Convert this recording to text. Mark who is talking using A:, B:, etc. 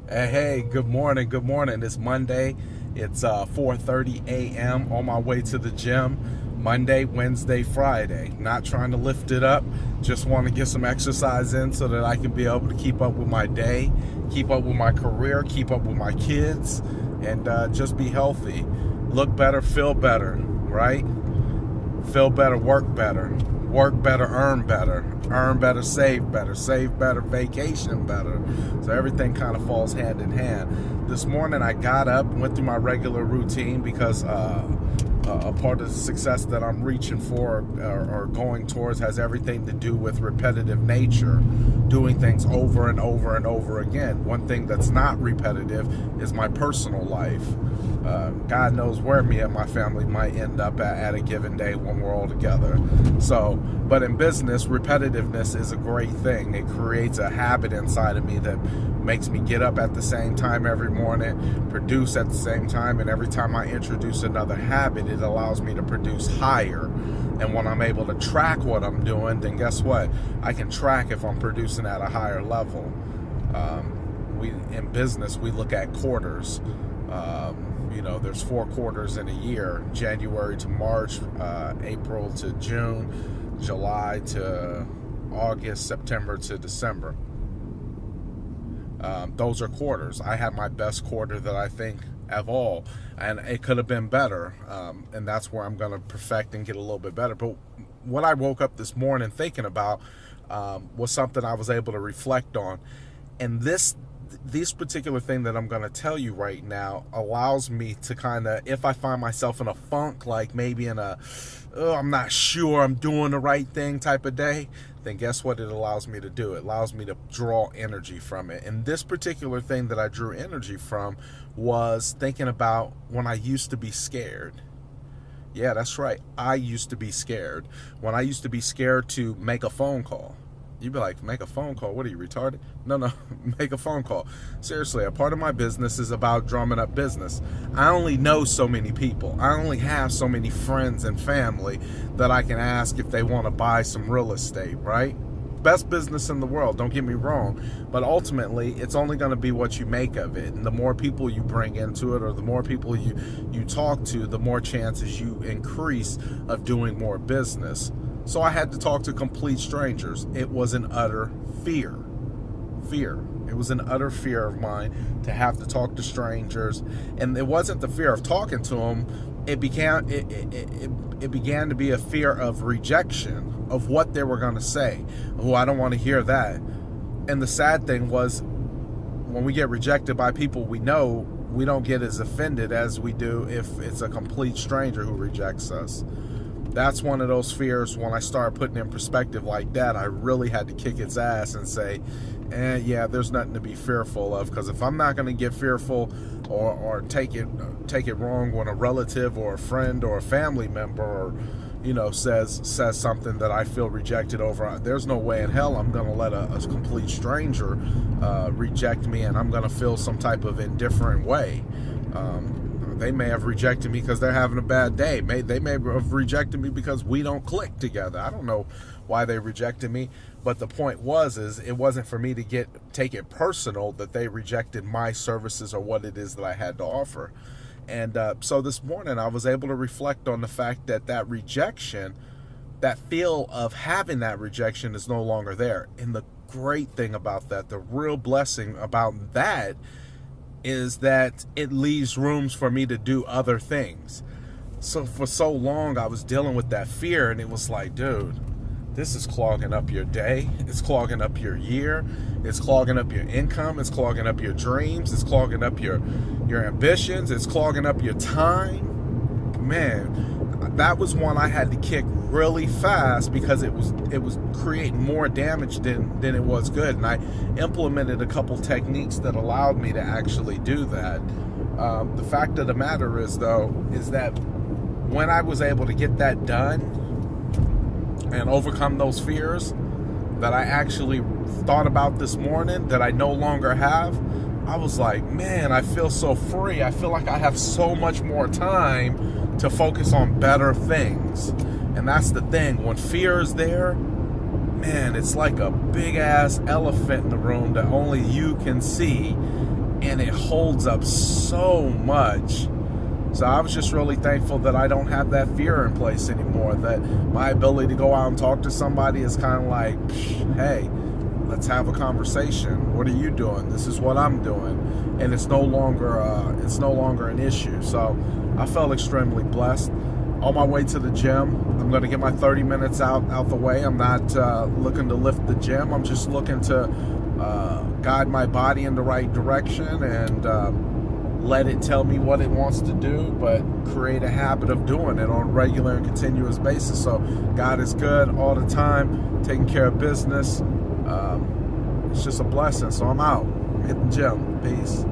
A: Hey, good morning. Good morning. It's Monday. It's 4:30 a.m. on my way to the gym. Monday, Wednesday, Friday. Not trying to lift it up. Just want to get some exercise in so that I can be able to keep up with my day, keep up with my career, keep up with my kids, and just be healthy. Look better, feel better, right? Feel better, work better. Work better, earn better, save better, vacation better. So everything kind of falls hand in hand. This morning I got up, went through my regular routine because a part of the success that I'm reaching for or going towards has everything to do with repetitive nature, doing things over and over and over again. One thing that's not repetitive is my personal life. God knows where me and my family might end up at a given day when we're all together. So, but in business, repetitiveness is a great thing. It creates a habit inside of me that makes me get up at the same time every morning, produce at the same time, and every time I introduce another habit, it allows me to produce higher. And when I'm able to track what I'm doing, then guess what? I can track if I'm producing at a higher level. In business, we look at quarters. There's 4 quarters in a year: January to March, April to June, July to August, September to December. Those are quarters. I had my best quarter that I think of all, and it could have been better, and that's where I'm going to perfect and get a little bit better. But what I woke up this morning thinking about was something I was able to reflect on, and this particular thing that I'm going to tell you right now allows me to kind of, if I find myself in a funk, like maybe in a, oh, I'm not sure I'm doing the right thing type of day, then guess what it allows me to do? It allows me to draw energy from it. And this particular thing that I drew energy from was thinking about when I used to be scared. Yeah, that's right. I used to be scared. When I used to be scared to make a phone call. You'd be like, make a phone call? What are you, retarded? No, make a phone call. Seriously, a part of my business is about drumming up business. I only know so many people. I only have so many friends and family that I can ask if they want to buy some real estate, right? Best business in the world, don't get me wrong. But ultimately, it's only going to be what you make of it. And the more people you bring into it, or the more people you talk to, the more chances you increase of doing more business. So I had to talk to complete strangers. It was an utter fear. It was an utter fear of mine to have to talk to strangers. And it wasn't the fear of talking to them. It began to be a fear of rejection, of what they were going to say. Oh, I don't want to hear that. And the sad thing was, when we get rejected by people we know, we don't get as offended as we do if it's a complete stranger who rejects us. That's one of those fears. When I started putting in perspective like that, I really had to kick its ass and say, yeah, there's nothing to be fearful of. Because if I'm not going to get fearful or take it wrong when a relative or a friend or a family member or says something that I feel rejected over, there's no way in hell I'm going to let a complete stranger reject me, and I'm going to feel some type of indifferent way. They may have rejected me because they're having a bad day. They may have rejected me because we don't click together. I don't know why they rejected me, but the point is it wasn't for me to take it personal that they rejected my services or what it is that I had to offer. And so this morning I was able to reflect on the fact that rejection, that feel of having that rejection, is no longer there. And the great thing about that, the real blessing about that, is that it leaves rooms for me to do other things. So for so long I was dealing with that fear, and it was like, dude, this is clogging up your day. It's clogging up your year. It's clogging up your income. It's clogging up your dreams. It's clogging up your ambitions. It's clogging up your time. Man, that was one I had to kick really fast because it was creating more damage than it was good. And I implemented a couple techniques that allowed me to actually do that. The fact of the matter is that when I was able to get that done and overcome those fears that I actually thought about this morning that I no longer have, I was like, man, I feel so free. I feel like I have so much more time to focus on better things. And that's the thing. When fear is there, man, it's like a big ass elephant in the room that only you can see. and it holds up so much. So I was just really thankful that I don't have that fear in place anymore, that my ability to go out and talk to somebody is kind of like, hey, let's have a conversation. What are you doing? This is what I'm doing. And it's no longer an issue. So I felt extremely blessed. On my way to the gym, I'm going to get my 30 minutes out the way. I'm not looking to lift the gym. I'm just looking to guide my body in the right direction and let it tell me what it wants to do, but create a habit of doing it on a regular and continuous basis. So God is good all the time, taking care of business. It's just a blessing. So I'm out. I'm hitting the gym. Peace.